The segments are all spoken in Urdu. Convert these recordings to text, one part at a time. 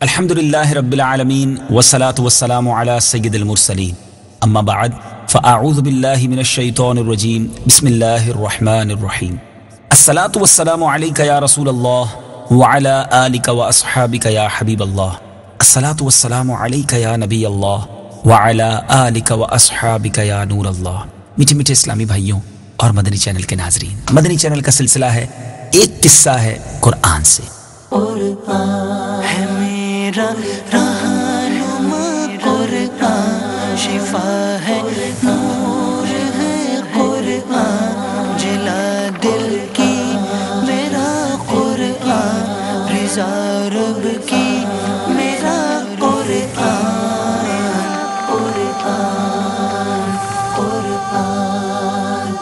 الحمدللہ رب العالمین والصلاة والسلام علی سید المرسلین اما بعد فاعوذ باللہ من الشیطان الرجیم بسم اللہ الرحمن الرحیم الصلاة والسلام علیک یا رسول اللہ وعلی آلک واصحابک یا حبیب اللہ الصلاة والسلام علیک یا نبی اللہ وعلی آلک واصحابک یا نور اللہ۔ میٹھے میٹھے اسلامی بھائیوں اور مدنی چینل کے ناظرین، مدنی چینل کا سلسلہ ہے ایک قصہ ہے قرآن سے۔ قرآن ہے میرا رہنما، قرآن شفا ہے، نور ہے قرآن، جلا دل کی میرا قرآن، رضا رب کی میرا قرآن، قرآن قرآن۔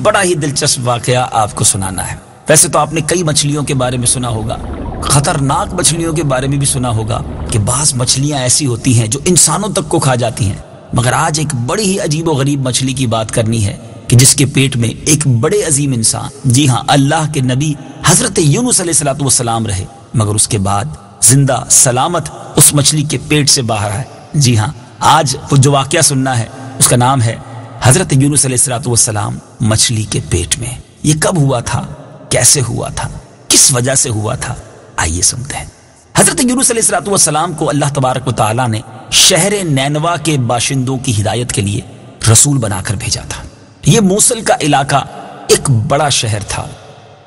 بڑا ہی دلچسپ واقعہ آپ کو سنانا ہے۔ ویسے تو آپ نے کئی مچھلیوں کے بارے میں سنا ہوگا، خطرناک مچھلیوں کے بارے میں بھی سنا ہوگا کہ بعض مچھلیاں ایسی ہوتی ہیں جو انسانوں تک کو کھا جاتی ہیں، مگر آج ایک بڑی ہی عجیب و غریب مچھلی کی بات کرنی ہے کہ جس کے پیٹ میں ایک بڑے عظیم انسان، جی ہاں اللہ کے نبی حضرت یونس علیہ السلام رہے، مگر اس کے بعد زندہ سلامت اس مچھلی کے پیٹ سے باہر آئے۔ جی ہاں، آج وہ جو واقعہ سننا ہے اس کا نام ہے حضرت یونس علیہ السلام مچھلی کے پیٹ میں۔ یہ کب ہوا تھا، کیسے ہوا تھا، کس وجہ سے ہوا تھا، آئیے سنتے ہیں۔ حضرت یونس علیہ السلام کو اللہ تبارک و تعالیٰ نے شہر نینوا کے باشندوں کی ہدایت کے لیے رسول بنا کر بھیجا تھا۔ یہ موصل کا علاقہ ایک بڑا شہر تھا،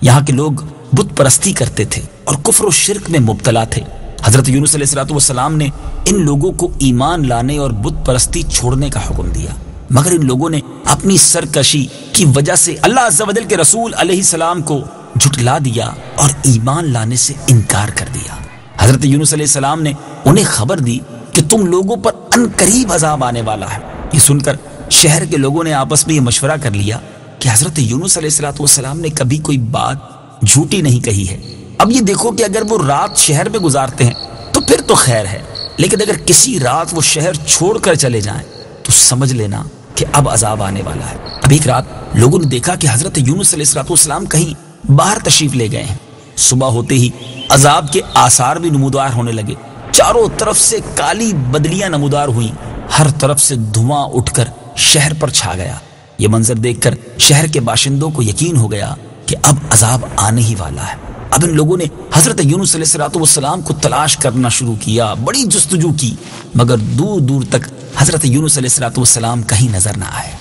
یہاں کے لوگ بت پرستی کرتے تھے اور کفر و شرک میں مبتلا تھے۔ حضرت یونس علیہ السلام نے ان لوگوں کو ایمان لانے اور بت پرستی چھوڑنے کا حکم دیا، مگر ان لوگوں نے اپنی سرکشی کی وجہ سے اللہ عز و جل کے رسول علیہ السلام کو جھٹلا دیا اور ایمان لانے سے انکار کر دیا۔ حضرت یونس علیہ السلام نے انہیں خبر دی کہ تم لوگوں پر عنقریب عذاب آنے والا ہے۔ یہ سن کر شہر کے لوگوں نے آپس میں یہ مشورہ کر لیا کہ حضرت یونس علیہ السلام نے کبھی کوئی بات جھوٹی نہیں کہی ہے۔ اب یہ دیکھو کہ اگر وہ رات شہر میں گزارتے ہیں تو پھر تو خیر ہے، لیکن اگر کسی رات وہ شہر چھوڑ کر چلے جائیں تو سمجھ لینا کہ اب عذاب آنے والا ہے۔ اب ایک رات لوگوں نے دیکھا کہ حضرت یونس علیہ السلام کہیں باہر تشریف لے گئے ہیں۔ صبح ہوتے ہی عذاب کے آثار بھی نمودار ہونے لگے، چاروں طرف سے کالی بدلیاں نمودار ہوئیں، ہر طرف سے دھواں اٹھ کر شہر پر چھا گیا۔ یہ منظر دیکھ کر شہر کے باشندوں کو یقین ہو گیا کہ اب عذاب آنے ہی والا ہے۔ اب ان لوگوں نے حضرت یونس علیہ السلام کو تلاش کرنا شروع کیا، بڑی جستجو کی، مگر دور دور تک حضرت یونس علیہ السلام کہیں نظر نہ آئے۔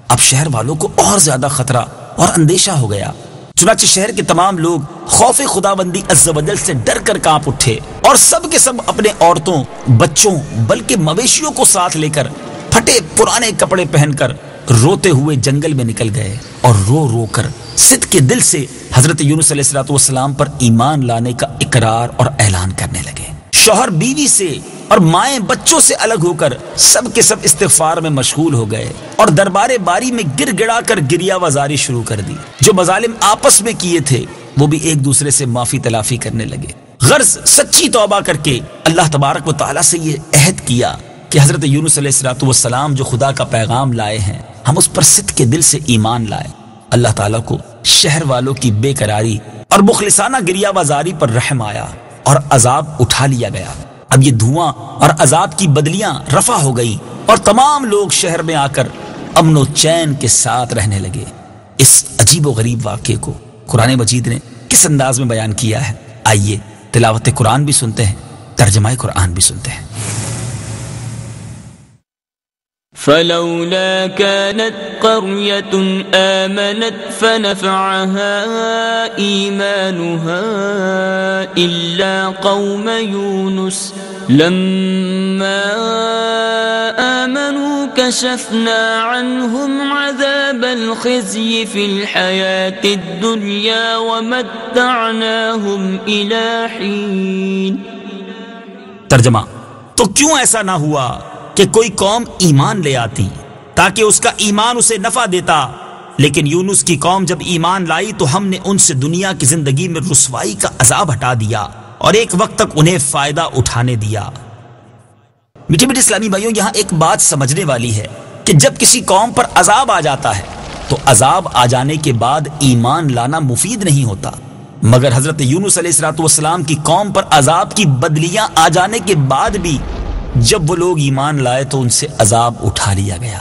اب شہر والوں کو اور زیادہ خطرہ اور اندیشہ ہو گیا، چنانچہ شہر کے تمام لوگ خوف خداوندی عز و جل سے ڈر کر کانپ اٹھے اور سب کے سب اپنے عورتوں، بچوں، بلکہ مویشیوں کو ساتھ لے کر پھٹے پرانے کپڑے پہن کر روتے ہوئے جنگل میں نکل گئے اور رو رو کر صدق کے دل سے حضرت یونس علیہ السلام پر ایمان لانے کا اقرار اور اعلان کرنے لگے۔ شوہر بیوی سے اور مائیں بچوں سے الگ ہو کر سب کے سب استغفار میں مشغول ہو گئے اور دربار باری میں گر گڑا کر گریہ وزاری شروع کر دی۔ جو مظالم آپس میں کیے تھے وہ بھی ایک دوسرے سے معافی تلافی کرنے لگے، غرض سچی توبہ کر کے اللہ تبارک و تعالیٰ سے یہ عہد کیا کہ حضرت یونس علیہ السلام جو خدا کا پیغام لائے ہیں ہم اس پر صدق کے دل سے ایمان لائے۔ اللہ تعالیٰ کو شہر والوں کی بے قراری اور مخلصانہ گریہ وزاری پر رحم آیا اور عذاب اٹھا لیا گیا۔ اب یہ دھواں اور عذاب کی بدلیاں رفع ہو گئی اور تمام لوگ شہر میں آ کر امن و چین کے ساتھ رہنے لگے۔ اس عجیب و غریب واقعے کو قرآن مجید نے کس انداز میں بیان کیا ہے، آئیے تلاوت قرآن بھی سنتے ہیں، ترجمہ قرآن بھی سنتے ہیں۔ فلولا كانت قرية آمنت فنفعها إيمانها إلا قوم يونس لما آمنوا كشفنا عنهم عذاب الخزي في الحياة الدنيا ومتعناهم إلى حين۔ ترجمہ: تو کیوں ایسا نہ ہوا کہ کوئی قوم ایمان لے آتی تاکہ اس کا ایمان اسے نفع دیتا، لیکن یونس کی قوم جب ایمان لائی تو ہم نے ان سے دنیا کی زندگی میں رسوائی کا عذاب ہٹا دیا اور ایک وقت تک انہیں فائدہ اٹھانے دیا۔ میٹھے میٹھے اسلامی بھائیوں، یہاں ایک بات سمجھنے والی ہے کہ جب کسی قوم پر عذاب آ جاتا ہے تو عذاب آ جانے کے بعد ایمان لانا مفید نہیں ہوتا، مگر حضرت یونس علیہ الصلوۃ والسلام کی قوم پر عذاب کی بدلیاں آ جانے کے بعد بھی جب وہ لوگ ایمان لائے تو ان سے عذاب اٹھا لیا گیا۔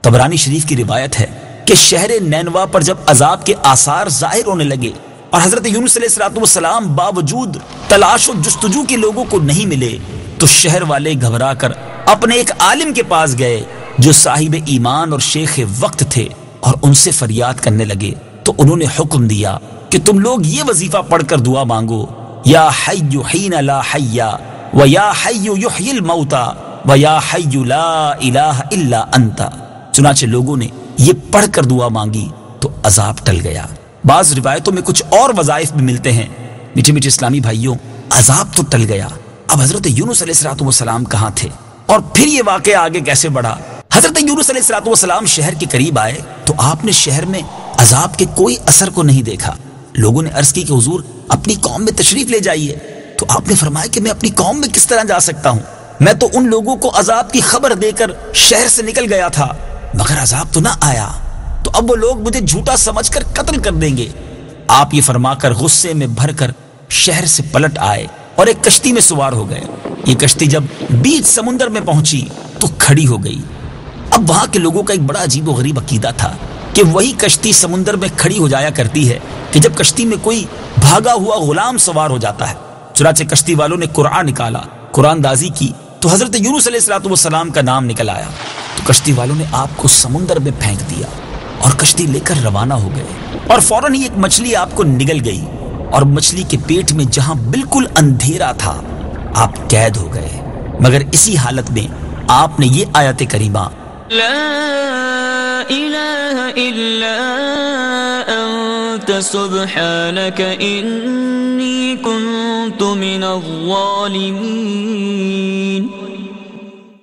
طبرانی شریف کی روایت ہے کہ شہر نینوا پر جب عذاب کے آثار ظاہر ہونے لگے اور حضرت یونس علیہ الصلوۃ والسلام باوجود تلاش و جستجو کے لوگوں کو نہیں ملے تو شہر والے گھبرا کر اپنے ایک عالم کے پاس گئے جو صاحب ایمان اور شیخ وقت تھے اور ان سے فریاد کرنے لگے تو انہوں نے حکم دیا کہ تم لوگ یہ وظیفہ پڑھ کر دعا مانگو، یا حی حین لا حی و یا حی یحیی الموتى و یا حی لا الہ الا انت۔ چنانچہ لوگوں نے یہ پڑھ کر دعا مانگی تو عذاب ٹل گیا۔ بعض روایتوں میں کچھ اور وظائف بھی ملتے ہیں۔ میٹھے میٹھے اسلامی بھائیوں، عذاب تو ٹل گیا، اب حضرت یونس علیہ الصلوۃ والسلام کہاں تھے اور پھر یہ واقعہ آگے کیسے بڑھا؟ حضرت یونس علیہ الصلوۃ والسلام شہر کے قریب آئے تو آپ نے شہر میں عذاب کے کوئی اثر کو نہیں دیکھا۔ لوگوں نے عرض کی کہ حضور اپنی قوم میں تشریف لے جائیے، تو آپ نے فرمایا کہ میں اپنی قوم میں کس طرح جا سکتا ہوں؟ میں تو ان لوگوں کو عذاب کی خبر دے کر شہر سے نکل گیا تھا مگر عذاب تو نہ آیا، تو اب وہ لوگ مجھے جھوٹا سمجھ کر قتل کر دیں گے۔ آپ یہ فرما کر غصے میں بھر کر شہر سے پلٹ آئے اور ایک کشتی میں سوار ہو گئے۔ یہ کشتی جب بیچ سمندر میں پہنچی تو کھڑی ہو گئی۔ اب وہاں کے لوگوں کا ایک بڑا عجیب و غریب عقیدہ تھا کہ وہی کشتی سمندر میں کھڑی ہو جایا کرتی ہے کہ جب کشتی میں کوئی بھاگا ہوا غلام سوار ہو جاتا ہے۔ چنانچہ کشتی والوں نے قرآن نکالا، قرآن دازی کی تو حضرت یونس علیہ الصلوۃ والسلام کا نام نکل آیا، تو کشتی والوں نے آپ کو سمندر میں پھینک دیا اور کشتی لے کر روانہ ہو گئے، اور فوراً ہی ایک مچھلی آپ کو نگل گئی، اور مچھلی کے پیٹ میں جہاں بالکل اندھیرا تھا آپ قید ہو گئے۔ مگر اسی حالت میں آپ نے یہ آیت کریمہ لا الہ الا انت سبحانک انی کنت من الظالمین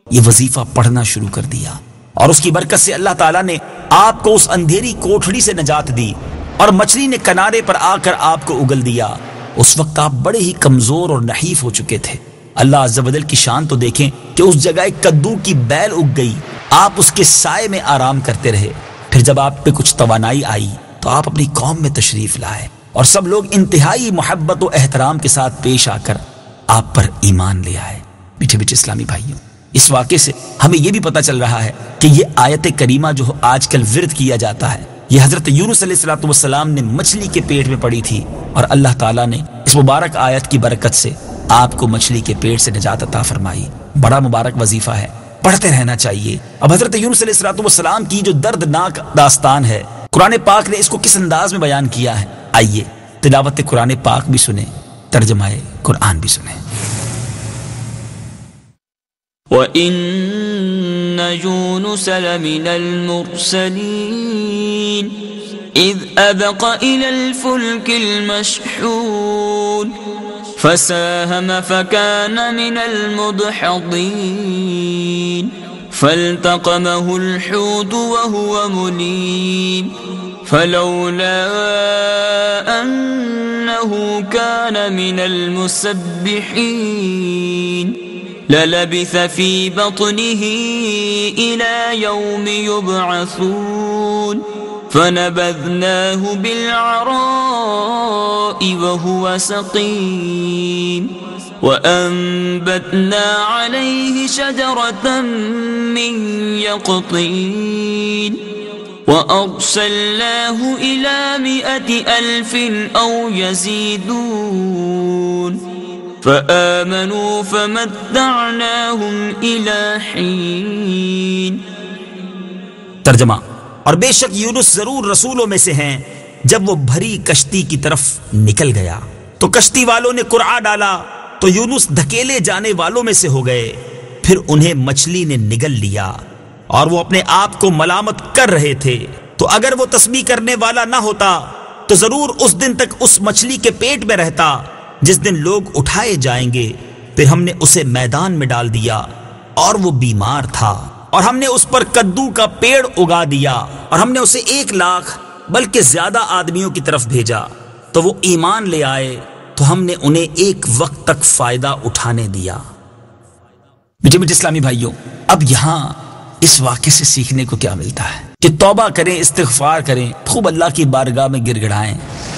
یہ وظیفہ پڑھنا شروع کر دیا، اور اس کی برکت سے اللہ تعالیٰ نے آپ کو اس اندھیری کوٹھڑی سے نجات دی، اور مچھلی نے کنارے پر آ کر آپ کو اگل دیا۔ اس وقت آپ بڑے ہی کمزور اور نحیف ہو چکے تھے۔ اللہ عز و جل کی شان تو دیکھیں کہ اس جگہ ایک کدو کی بیل اگ گئی، آپ اس کے سائے میں آرام کرتے رہے۔ پھر جب آپ پہ کچھ توانائی آئی تو آپ اپنی قوم میں تشریف لائے، اور سب لوگ انتہائی محبت و احترام کے ساتھ پیش آ کر آپ پر ایمان لے آئے۔ میٹھے میٹھے اسلامی بھائیوں، اس واقعے سے ہمیں یہ بھی پتہ چل رہا ہے کہ یہ آیت کریمہ جو آج کل ورد کیا جاتا ہے، یہ حضرت یونس علیہ الصلوۃ والسلام نے مچھلی کے پیٹ میں پڑی تھی، اور اللہ تعالیٰ نے اس مبارک آیت کی برکت سے آپ کو مچھلی کے پیٹ سے نجات عطا فرمائی۔ بڑا مبارک وظیفہ ہے، پڑھتے رہنا چاہیے۔ اب حضرت یونس علیہ الصلوۃ والسلام کی جو دردناک داستان ہے، قرآن پاک نے اس کو کس انداز میں بیان کیا ہے، آئیے تلاوت قرآن پاک بھی سنیں، ترجمہ قرآن بھی سنیں۔ وَإِنَّ يُونُسَ لَمِنَ الْمُرْسَلِينَ إِذْ أَبَقَ إِلَى الْفُلْكِ الْمَشْحُونِ فَسَاهَمَ فَكَانَ مِنَ الْمُدْحَضِينَ فَالْتَقَمَهُ الْحُوتُ وَهُوَ مُلِيمٌ فَلَوْلَا أَنَّهُ كَانَ مِنَ الْمُسَبِّحِينَ لَلَبِثَ فِي بَطْنِهِ إِلَى يَوْمِ يُبْعَثُونَ فَنَبَذْنَاهُ بِالْعَرَاءِ وَهُوَ سَقِيمٌ وَأَنبَتْنَا عَلَيْهِ شَجَرَةً مِّن يَقْطِينٍ وَأَرْسَلْنَاهُ إِلَى 100,000 أَوْ يَزِيدُونَ فَآمَنُوا فَمَتَّعْنَاهُمْ إِلَى حِينٍ۔ ترجمہ، اور بے شک یونس ضرور رسولوں میں سے ہیں، جب وہ بھری کشتی کی طرف نکل گیا تو کشتی والوں نے قرعہ ڈالا تو یونس دھکیلے جانے والوں میں سے ہو گئے، پھر انہیں مچھلی نے نگل لیا اور وہ اپنے آپ کو ملامت کر رہے تھے، تو اگر وہ تسبیح کرنے والا نہ ہوتا تو ضرور اس دن تک اس مچھلی کے پیٹ میں رہتا جس دن لوگ اٹھائے جائیں گے۔ پھر ہم نے اسے میدان میں ڈال دیا اور وہ بیمار تھا، اور ہم نے اس پر کدو کا پیڑ اگا دیا، اور ہم نے اسے 1,00,000 بلکہ زیادہ آدمیوں کی طرف بھیجا، تو وہ ایمان لے آئے تو ہم نے انہیں ایک وقت تک فائدہ اٹھانے دیا۔ میٹھے میٹھے اسلامی بھائیوں، اب یہاں اس واقعے سے سیکھنے کو کیا ملتا ہے؟ کہ توبہ کریں، استغفار کریں، خوب اللہ کی بارگاہ میں گر گڑائیں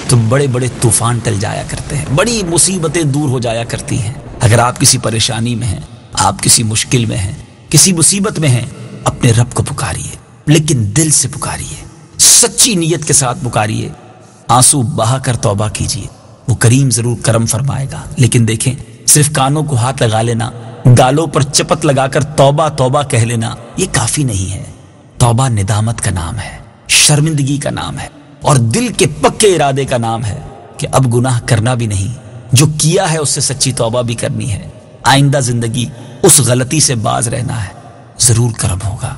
تو بڑے بڑے طوفان ٹل جایا کرتے ہیں، بڑی مصیبتیں دور ہو جایا کرتی ہیں۔ اگر آپ کسی پریشانی میں ہیں، آپ کسی مشکل میں ہیں، کسی مصیبت میں ہیں، اپنے رب کو پکاریے، لیکن دل سے پکاریے، سچی نیت کے ساتھ پکاریے، آنسو بہا کر توبہ کیجیے، وہ کریم ضرور کرم فرمائے گا۔ لیکن دیکھیں، صرف کانوں کو ہاتھ لگا لینا، گالوں پر چپت لگا کر توبہ توبہ کہہ لینا، یہ کافی نہیں ہے۔ توبہ ندامت کا نام ہے، شرمندگی کا نام ہے، اور دل کے پکے ارادے کا نام ہے کہ اب گناہ کرنا بھی نہیں، جو کیا ہے اس سے سچی توبہ بھی کرنی ہے، آئندہ زندگی اس غلطی سے باز رہنا ہے، ضرور کرم ہوگا۔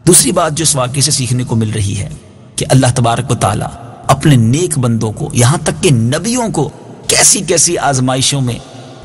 دوسری بات جو اس واقعے سے سیکھنے کو مل رہی ہے کہ اللہ تبارک و تعالی اپنے نیک بندوں کو، یہاں تک کہ نبیوں کو، کیسی کیسی آزمائشوں میں،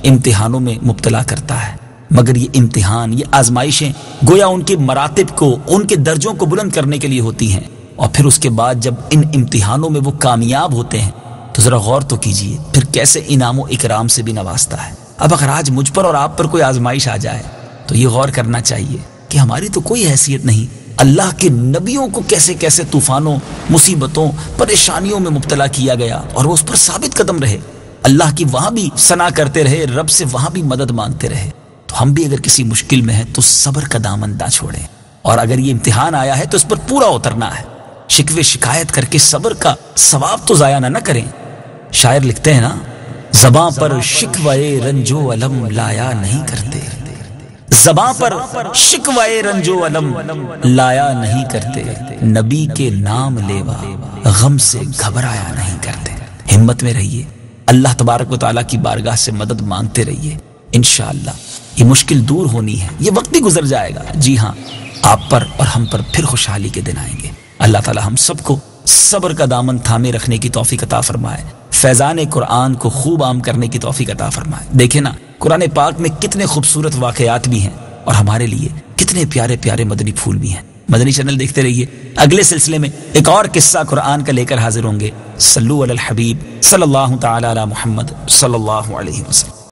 امتحانوں میں مبتلا کرتا ہے، مگر یہ امتحان، یہ آزمائشیں گویا ان کے مراتب کو، ان کے درجوں کو بلند کرنے کے لیے ہوتی ہیں، اور پھر اس کے بعد جب ان امتحانوں میں وہ کامیاب ہوتے ہیں تو ذرا غور تو کیجئے پھر کیسے انعام و اکرام سے بھی نوازتا ہے۔ اب اگر آج مجھ پر اور آپ پر کوئی آزمائش آ جائے تو یہ غور کرنا چاہیے کہ ہماری تو کوئی حیثیت نہیں، اللہ کے نبیوں کو کیسے کیسے طوفانوں، مصیبتوں، پریشانیوں میں مبتلا کیا گیا اور وہ اس پر ثابت قدم رہے، اللہ کی وہاں بھی ثنا کرتے رہے، رب سے وہاں بھی مدد مانگتے رہے۔ تو ہم بھی اگر کسی مشکل میں ہیں تو صبر کا دامن نہ چھوڑیں، اور اگر یہ امتحان آیا ہے تو اس پر پورا اترنا ہے، شکوے شکایت کر کے صبر کا ثواب تو ضائع نہ کریں۔ شاعر لکھتے ہیں نا، زباں پر شکوے رنجو علم لایا نہیں کرتے، زباں پر شکوے رنجو علم لایا نہیں کرتے، نبی کے نام لیوا غم سے گھبرایا نہیں کرتے۔ ہمت میں رہیے، اللہ تبارک و تعالیٰ کی بارگاہ سے مدد مانگتے رہیے، انشاءاللہ یہ مشکل دور ہونی ہے، یہ وقت بھی گزر جائے گا۔ جی ہاں، آپ پر اور ہم پر پھر خوشحالی کے دن آئیں گے۔ اللہ تعالیٰ ہم سب کو صبر کا دامن تھامے رکھنے کی توفیق عطا فرمائے، فیضان قرآن کو خوب عام کرنے کی توفیق عطا فرمائے۔ دیکھیں نا، قرآن پاک میں کتنے خوبصورت واقعات بھی ہیں اور ہمارے لیے کتنے پیارے پیارے مدنی پھول بھی ہیں۔ مدنی چینل دیکھتے رہیے، اگلے سلسلے میں ایک اور قصہ قرآن کا لے کر حاضر ہوں گے۔ صلو علی الحبیب صلی اللہ تعالی علی محمد صلی اللہ علیہ وسلم۔